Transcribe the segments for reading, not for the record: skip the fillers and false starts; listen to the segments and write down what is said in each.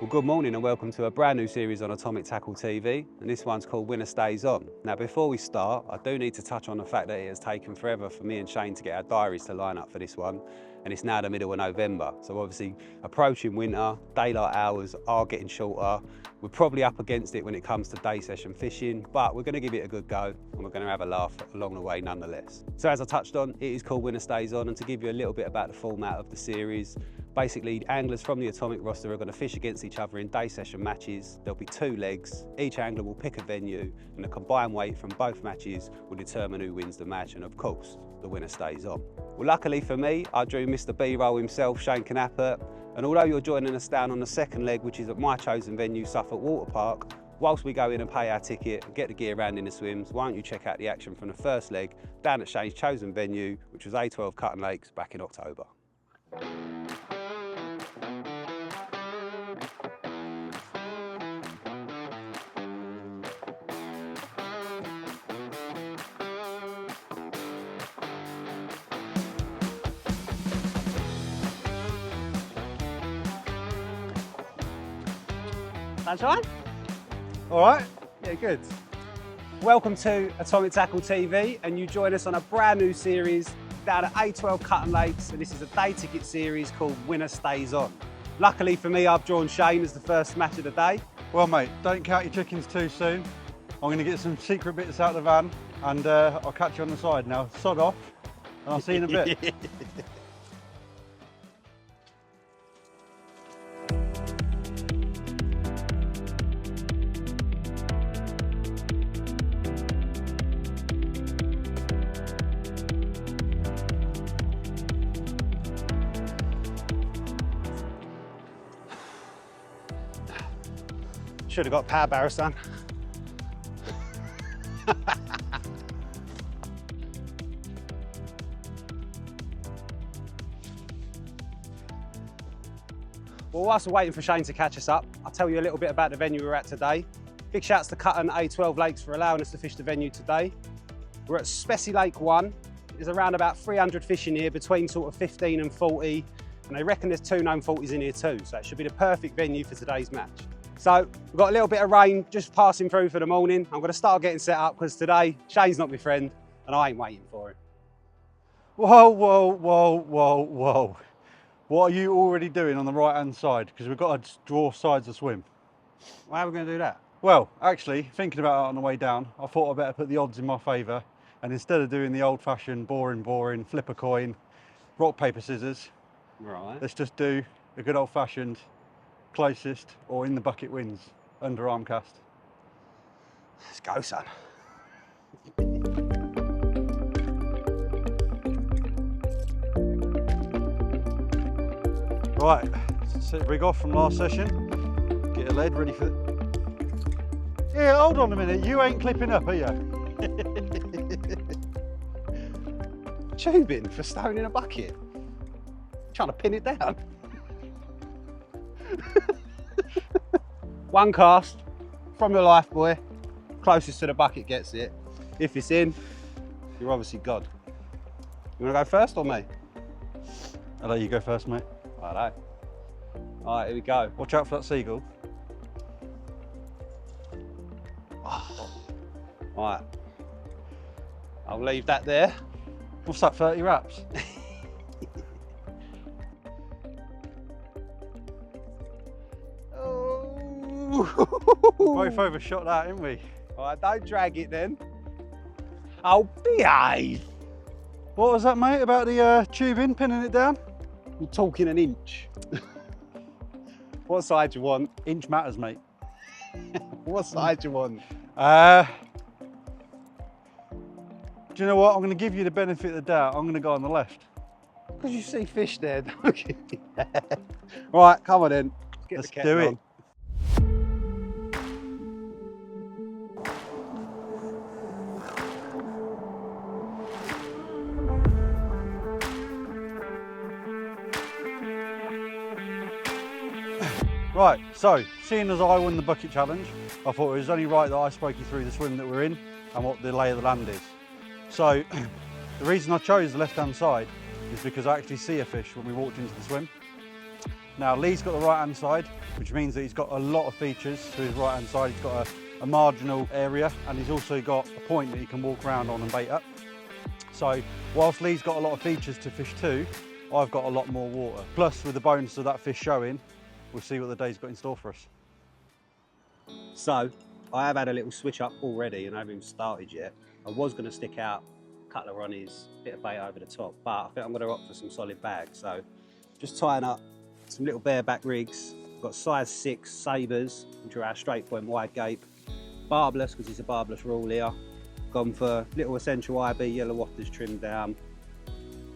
Well, good morning and welcome to a brand new series on Atomic Tackle TV, and this one's called Winner Stays On. Now, before we start, I do need to touch on the fact that it has taken forever for me and Shane to get our diaries to line up for this one, and it's now the middle of November. So obviously, approaching winter, daylight hours are getting shorter. We're probably up against it when it comes to day session fishing, but we're going to give it a good go and we're going to have a laugh along the way nonetheless. So as I touched on, it is called Winner Stays On, and to give you a little bit about the format of the series, basically, anglers from the Atomic roster are going to fish against each other in day session matches. There'll be 2 legs. Each angler will pick a venue, and the combined weight from both matches will determine who wins the match, and of course, the winner stays on. Well, luckily for me, I drew Mr. B-roll himself, Shane Knappert, and although you're joining us down on the second leg, which is at my chosen venue, Suffolk Water Park, whilst we go in and pay our ticket and get the gear around in the swims, why don't you check out the action from the first leg down at Shane's chosen venue, which was A12 Cuton Lakes back in October. Sunshine? All right. Yeah, good. Welcome to Atomic Tackle TV, and you join us on a brand new series down at A12 Cuton Lakes, and this is a day ticket series called Winner Stays On. Luckily for me, I've drawn Shane as the first match of the day. Well, mate, don't count your chickens too soon. I'm going to get some secret bits out of the van, and I'll catch you on the side now. Sod off, and I'll see you in a bit. Should have got power barrow, son. Well, whilst we're waiting for Shane to catch us up, I'll tell you a little bit about the venue we're at today. Big shouts to Cuton A12 Lakes for allowing us to fish the venue today. We're at Spey Lake 1. There's around about 300 fish in here, between sort of 15 and 40, and they reckon there's 2 known 40s in here too, so it should be the perfect venue for today's match. So we've got a little bit of rain just passing through for the morning. I'm going to start getting set up because today Shane's not my friend and I ain't waiting for him. Whoa, whoa, whoa, whoa, whoa. What are you already doing on the right-hand side? Because we've got to draw sides of swim. Why are we going to do that? Well, actually, thinking about it on the way down, I thought I'd better put the odds in my favour. And instead of doing the old-fashioned boring, flip a coin, rock, paper, scissors, Right. let's just do a good old-fashioned closest or in the bucket wins underarm cast. Let's go, son. Right, set the rig off from last session. Get a lead ready for. Yeah, hold on a minute. You ain't clipping up, are you? Tubing for stone in a bucket. Trying to pin it down. One cast from the life buoy, closest to the bucket gets it. If it's in, you're obviously God. You want to go first or me? I'll let you go first, mate. Righto. All right, here we go. Watch out for that seagull. All right, I'll leave that there. What's that, 30 wraps? Both overshot that, didn't we? All right, don't drag it then. Oh, behave. What was that, mate, about the tubing, pinning it down? You're talking an inch. What side do you want? Inch matters, mate. What side do you want? Do you know what? I'm going to give you the benefit of the doubt. I'm going to go on the left. Because you see fish there, don't you? Right, come on then. Let's do it. Right, so seeing as I won the bucket challenge, I thought it was only right that I spoke you through the swim that we're in and what the lay of the land is. So the reason I chose the left-hand side is because I actually see a fish when we walked into the swim. Now Lee's got the right hand side, which means that he's got a lot of features to his right hand side. He's got a marginal area, and he's also got a point that he can walk around on and bait up. So whilst Lee's got a lot of features to fish too, I've got a lot more water. Plus, with the bonus of that fish showing, we'll see what the day's got in store for us. So I have had a little switch up already and I haven't even started yet. I was going to stick out a couple of runnies, bit of bait over the top, but I think I'm going to opt for some solid bags. So just tying up some little bareback rigs. I've got size 6 sabres, which are our straight point wide gape. Barbless, because it's a barbless rule here. Gone for little essential IB yellow wafters trimmed down.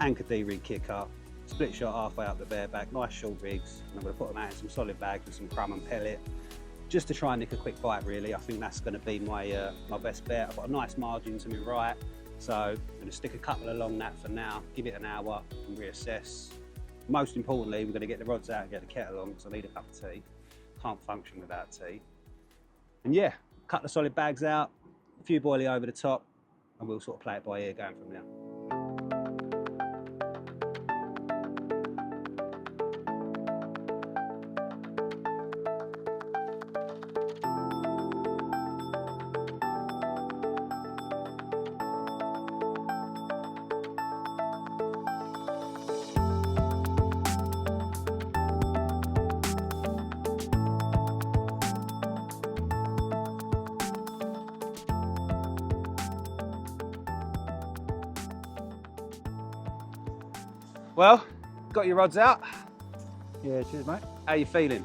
Anchor D-rig kicker. Split shot halfway up the bareback. Nice short rigs. And I'm going to put them out in some solid bags with some crumb and pellet. Just to try and nick a quick bite really. I think that's going to be my my best bet. I've got a nice margin to my right. So I'm going to stick a couple along that for now. Give it an hour and reassess. Most importantly, we're going to get the rods out and get the kettle on because I need a cup of tea. Can't function without tea. And yeah, cut the solid bags out, a few boilie over the top, and we'll sort of play it by ear going from there. Well, got your rods out. Yeah, cheers, mate. How you feeling?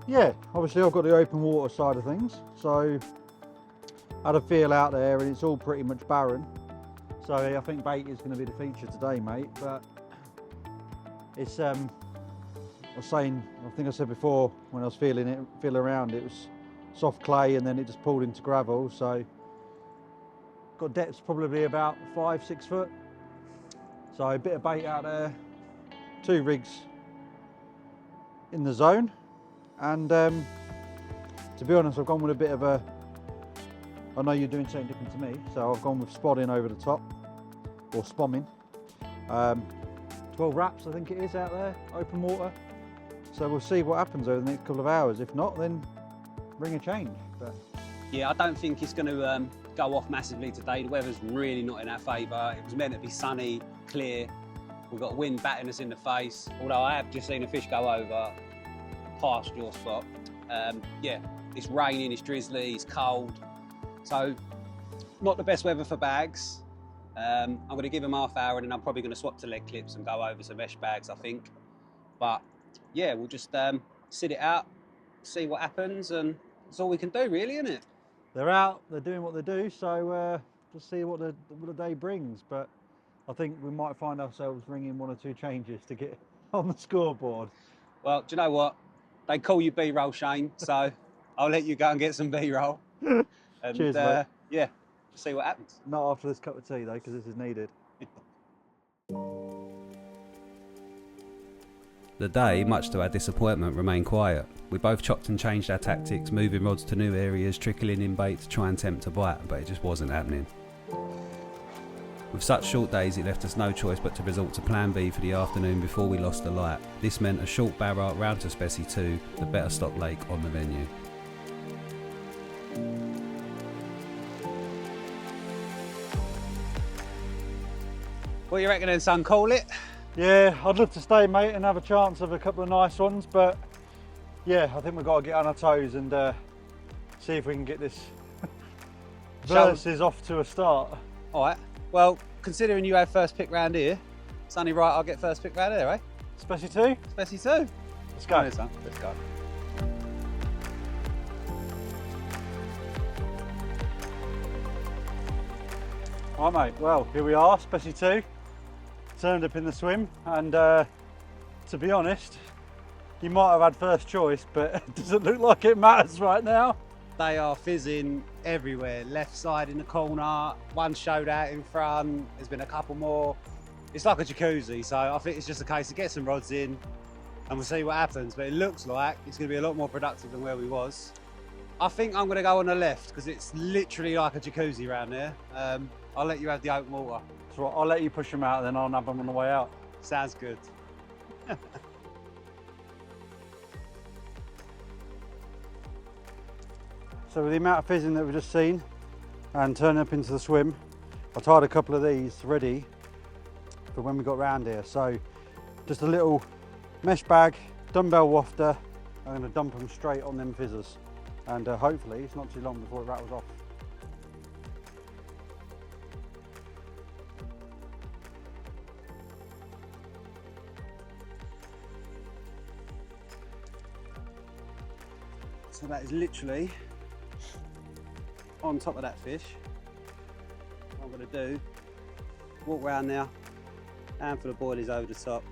Yeah, obviously I've got the open water side of things, so I had a feel out there and it's all pretty much barren. So I think bait is going to be the feature today, mate. But it's I was saying, I think I said before when I was feeling around, it was soft clay and then it just pulled into gravel. So got depths probably about 5-6 foot. So a bit of bait out there, 2 rigs in the zone, and to be honest, I've gone with a bit of a, I know you're doing something different to me, so I've gone with spodding over the top, or spomming. 12 wraps I think it is out there, open water. So we'll see what happens over the next couple of hours. If not, then bring a change. But yeah, I don't think it's going to go off massively today. The weather's really not in our favour. It was meant to be sunny, clear. We've got wind batting us in the face. Although I have just seen a fish go over past your spot. Yeah, it's raining, it's drizzly, it's cold. So not the best weather for bags. I'm going to give them half hour and then I'm probably going to swap to leg clips and go over some mesh bags, I think. But yeah, we'll just sit it out, see what happens, and that's all we can do really, isn't it? they're out, they're doing what they do, so just see what the day brings. But I think we might find ourselves ringing 1 or 2 changes to get on the scoreboard. Well, do you know what? They call you B-roll, Shane, so I'll let you go and get some B-roll. Cheers, mate. Yeah, just see what happens. Not after this cup of tea though, because this is needed. The day, much to our disappointment, remained quiet. We both chopped and changed our tactics, moving rods to new areas, trickling in bait to try and tempt a bite, but it just wasn't happening. With such short days, it left us no choice but to resort to plan B for the afternoon before we lost the light. This meant a short barra round to Spey 2, the better stock lake on the menu. What do you reckon then, son? Call it? Yeah, I'd love to stay, mate, and have a chance of a couple of nice ones, but yeah, I think we've got to get on our toes and see if we can get this versus off to a start. All right. Well, considering you had first pick round here, it's only right I'll get first pick round here, eh? Spey 2? Spey 2. Let's go. Come on, son. Let's go. All right, mate, well, here we are, Spey 2. Turned up in the swim, and to be honest, you might have had first choice, but it doesn't look like it matters right now. They are fizzing everywhere. Left side in the corner, one showed out in front, there's been a couple more. It's like a jacuzzi, so I think it's just a case of get some rods in and we'll see what happens, but it looks like it's going to be a lot more productive than where we was. I think I'm going to go on the left because it's literally like a jacuzzi around there. I'll let you have the open water. So I'll let you push them out, then I'll nab them on the way out. Sounds good. So with the amount of fizzing that we've just seen and turning up into the swim, I tied a couple of these ready for when we got round here. So just a little mesh bag, dumbbell wafter. I'm going to dump them straight on them fizzers, and hopefully it's not too long before it rattles off. So that is literally on top of that fish. What I'm going to do, walk round now, handful of boilies over the top.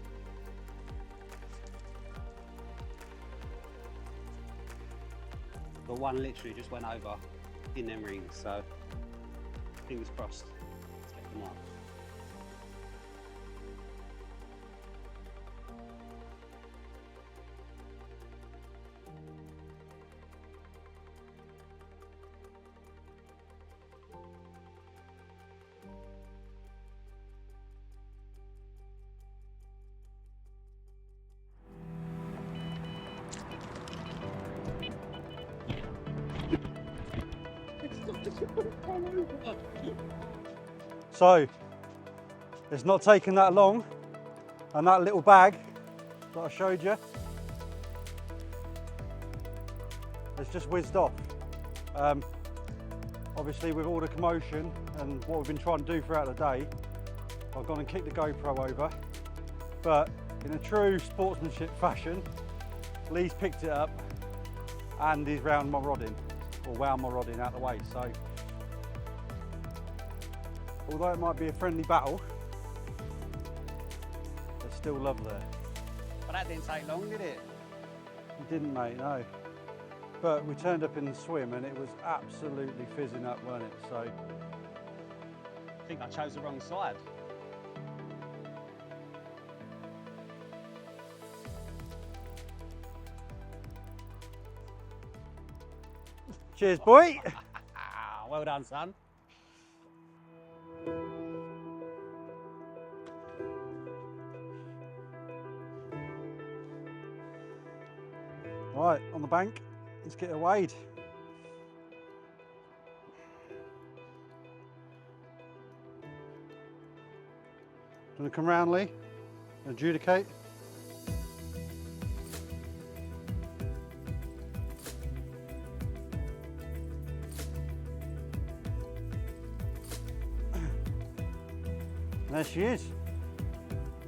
But one literally just went over in them rings, so fingers crossed. Let's get them up. So it's not taking that long, and that little bag that I showed you has just whizzed off. Obviously with all the commotion and what we've been trying to do throughout the day, I've gone and kicked the GoPro over, but in a true sportsmanship fashion, Lee's picked it up and he's wound my rod in, or wound my rod in out the way. So although it might be a friendly battle, there's still love there. But that didn't take long, did it? It didn't, mate, no. But we turned up in the swim and it was absolutely fizzing up, wasn't it? So I think I chose the wrong side. cheers, boy. Well done, son. Right, on the bank, let's get it weighed. Do you want to come round, Lee, and adjudicate? And there she is.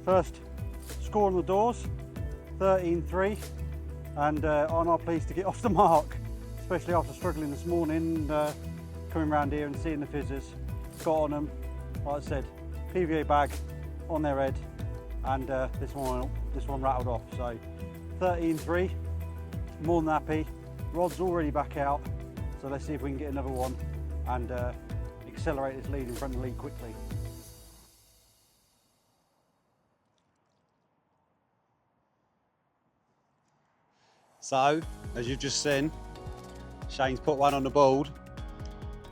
First score on the doors, 13.3. And I'm not pleased to get off the mark, especially after struggling this morning, coming around here and seeing the fizzers. Got on them, like I said, PVA bag on their head, and this one rattled off. So 13.3, more than happy. Rod's already back out, so let's see if we can get another one and accelerate this lead in front of the lead quickly. So, as you've just seen, Shane's put one on the board,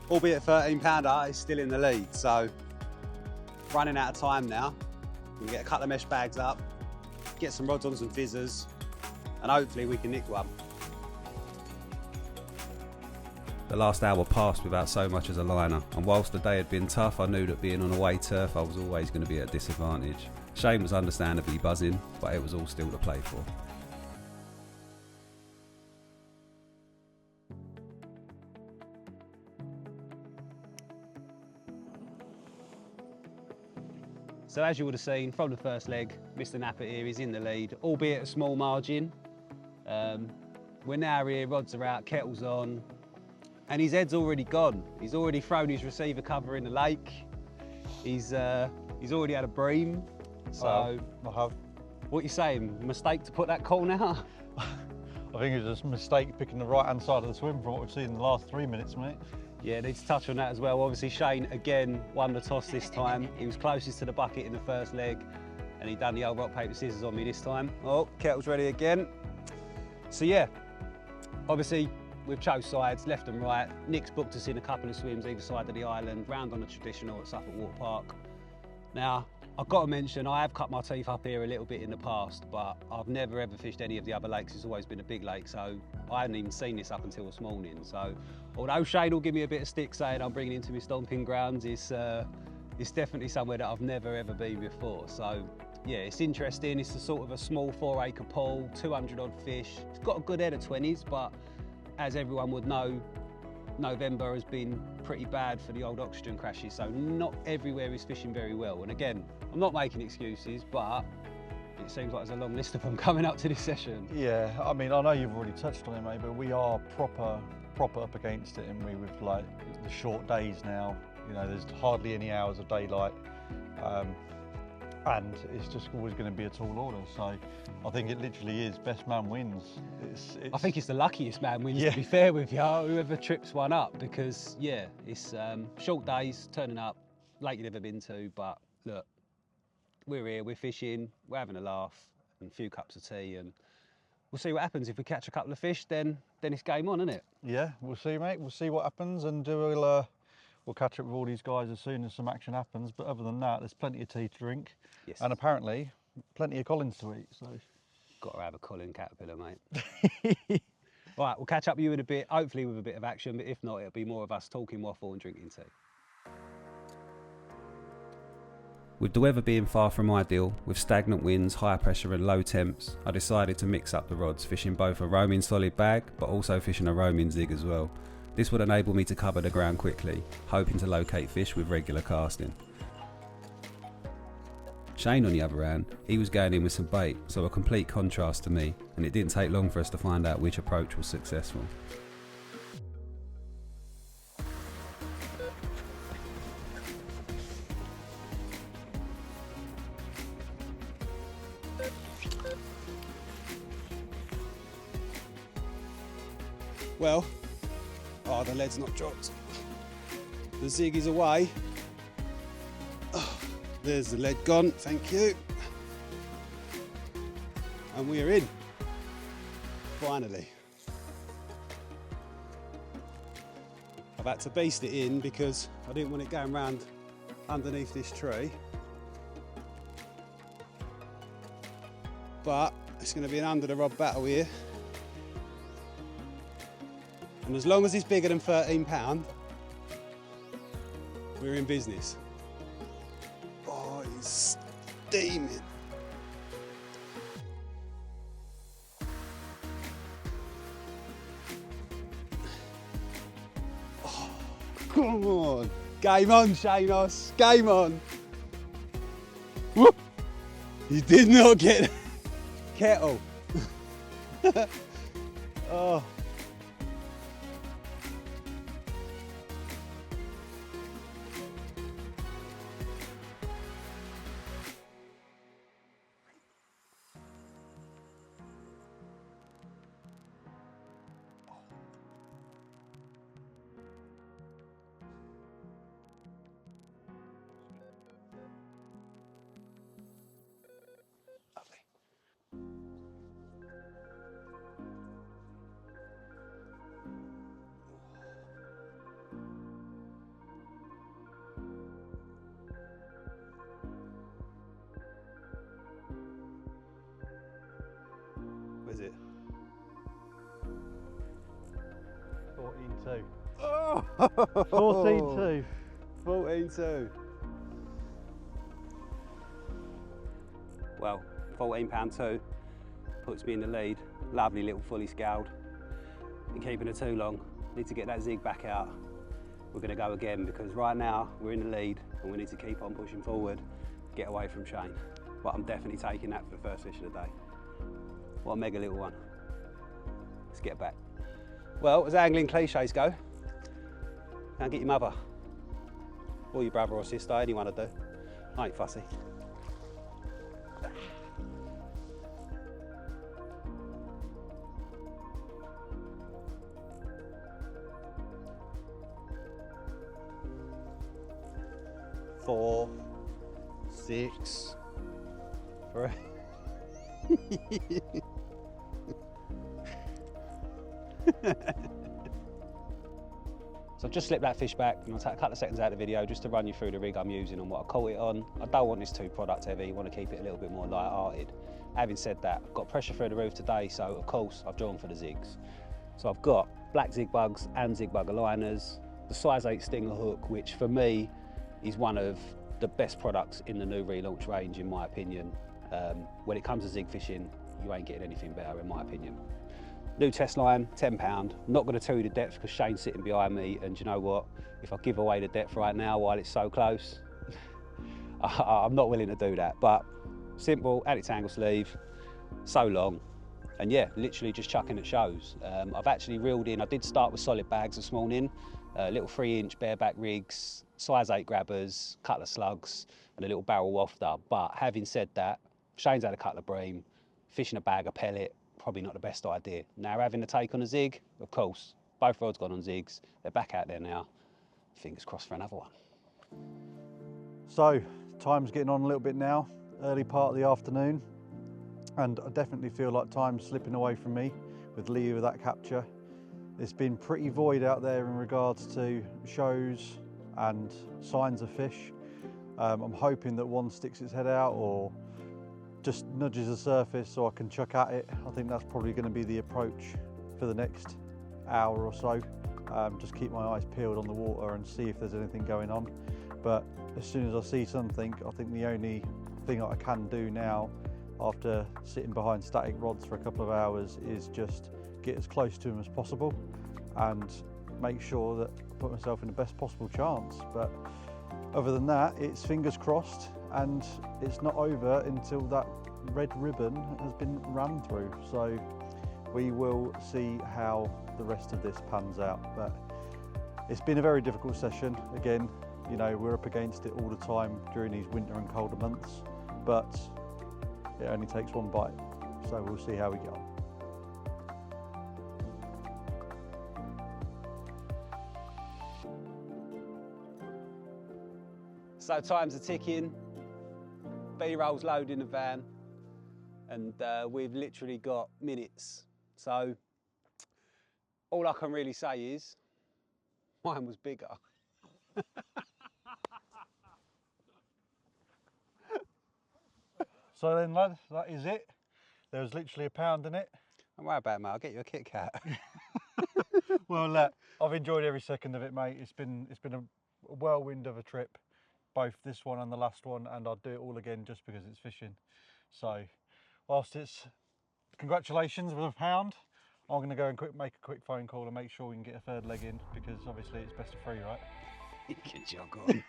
albeit 13 pounder, he's still in the lead. So, running out of time now. We can get a couple of mesh bags up, get some rods on some fizzers, and hopefully we can nick one. The last hour passed without so much as a liner, and whilst the day had been tough, I knew that being on away turf, I was always going to be at a disadvantage. Shane was understandably buzzing, but it was all still to play for. So as you would have seen from the first leg, Mr. Knappert here is in the lead, albeit a small margin. We're now here, rods are out, kettle's on, and his head's already gone. He's already thrown his receiver cover in the lake. He's already had a bream. So I have. What are you saying? Mistake to put that call now? I think it was a mistake picking the right hand side of the swim from what we've seen in the last 3 minutes, mate. Yeah, need to touch on that as well. Obviously Shane again won the toss this time. He was closest to the bucket in the first leg and he done the old rock, paper, scissors on me this time. Oh, kettle's ready again. So yeah, obviously we've chose sides, left and right. Nick's booked us in a couple of swims either side of the island, round on the traditional at Suffolk Water Park. Now, I've got to mention, I have cut my teeth up here a little bit in the past, but I've never ever fished any of the other lakes. It's always been a big lake, so I hadn't even seen this up until this morning. So although Shane will give me a bit of stick saying I'm bringing it into my stomping grounds, it's definitely somewhere that I've never ever been before. So yeah, it's interesting. It's a sort of a small 4-acre pool, 200 odd fish. It's got a good head of 20s, but as everyone would know, November has been pretty bad for the old oxygen crashes, so not everywhere is fishing very well. And again, I'm not making excuses, but it seems like there's a long list of them coming up to this session. Yeah, I mean, I know you've already touched on it, mate, but we are proper up against it, and we with like the short days now. You know, there's hardly any hours of daylight, and it's just always going to be a tall order. So I think it literally is best man wins. I think it's the luckiest man wins, yeah. To be fair with you, whoever trips one up, because yeah, it's short days, turning up, lake you've never been to, but look, we're here, we're fishing, we're having a laugh, and a few cups of tea, and we'll see what happens. If we catch a couple of fish, then it's game on, isn't it? Yeah, we'll see, mate. We'll see what happens, and we'll catch up with all these guys as soon as some action happens. But other than that, there's plenty of tea to drink, Yes. And apparently plenty of collins to eat. So Got to have a Colin caterpillar, mate. Right, we'll catch up with you in a bit, hopefully with a bit of action, but if not, it'll be more of us talking waffle and drinking tea. With the weather being far from ideal, with stagnant winds, high pressure and low temps, I decided to mix up the rods, fishing both a roaming solid bag, but also fishing a roaming zig as well. This would enable me to cover the ground quickly, hoping to locate fish with regular casting. Shane, on the other hand, he was going in with some bait, so a complete contrast to me, and it didn't take long for us to find out which approach was successful. Well, the lead's not dropped. The zig is away. Oh, there's the lead gone, thank you. And we're in, finally. I've had to beast it in because I didn't want it going round underneath this tree. But it's going to be an under the rod battle here. And as long as it's bigger than 13 pound, we're in business. Oh, it's steaming. Oh, come on. Game on, Shanos. Game on. Whoop. You did not get kettle. Oh. Where's it? 14.2. Oh! 14.2. 14.2. Well, £14.2 puts me in the lead. Lovely little fully scaled. Been keeping it too long. Need to get that zig back out. We're going to go again because right now we're in the lead and we need to keep on pushing forward, get away from Shane. But I'm definitely taking that for the first fish of the day. What a mega little one. Let's get back. Well, as angling cliches go, go and get your mother. Or your brother or sister, anyone will do. I ain't fussy. Four, 6, 3. So I've just slipped that fish back, and I'll take a couple of seconds out of the video just to run you through the rig I'm using and what I caught it on. I don't want this too product heavy, I want to keep it a little bit more light-hearted. Having said that, I've got pressure through the roof today, so of course I've drawn for the zigs. So I've got black zig bugs and zig bug aligners, the size 8 stinger hook, which for me is one of the best products in the new relaunch range in my opinion. When it comes to zig fishing, you ain't getting anything better in my opinion. New test line, £10. I'm not going to tell you the depth because Shane's sitting behind me, and you know what? If I give away the depth right now while it's so close, I'm not willing to do that. But simple, addict tangle sleeve, so long, and yeah, literally just chucking at shows. I've actually reeled in, I did start with solid bags this morning, little 3-inch bareback rigs, size 8 grabbers, couple of slugs, and a little barrel wafter. But having said that, Shane's had a couple of bream, fishing a bag of pellet, probably not the best idea. Now having a take on a zig, of course, both rods gone on zigs, they're back out there now. Fingers crossed for another one. So, time's getting on a little bit now, early part of the afternoon, and I definitely feel like time's slipping away from me with Lee with that capture. It's been pretty void out there in regards to shows and signs of fish. I'm hoping that one sticks its head out or just nudges the surface so I can chuck at it. I think that's probably going to be the approach for the next hour or so. Just keep my eyes peeled on the water and see if there's anything going on. But as soon as I see something, I think the only thing I can do now after sitting behind static rods for a couple of hours is just get as close to them as possible and make sure that I put myself in the best possible chance. But other than that, it's fingers crossed, and it's not over until that red ribbon has been run through. So we will see how the rest of this pans out. But it's been a very difficult session. Again, you know, we're up against it all the time during these winter and colder months, but it only takes one bite. So we'll see how we get on. So time's are ticking, B-roll's loaded in the van, and we've literally got minutes. So all I can really say is, mine was bigger. So then lads, that is it. There was literally £1 in it. Don't worry about it, mate, I'll get you a Kit Kat. Well, I've enjoyed every second of it, mate. It's been a whirlwind of a trip, both this one and the last one, and I'd do it all again just because it's fishing. So whilst it's congratulations with £1, I'm going to go and make a quick phone call and make sure we can get a third leg in, because obviously it's best of 3, right? You can jog on.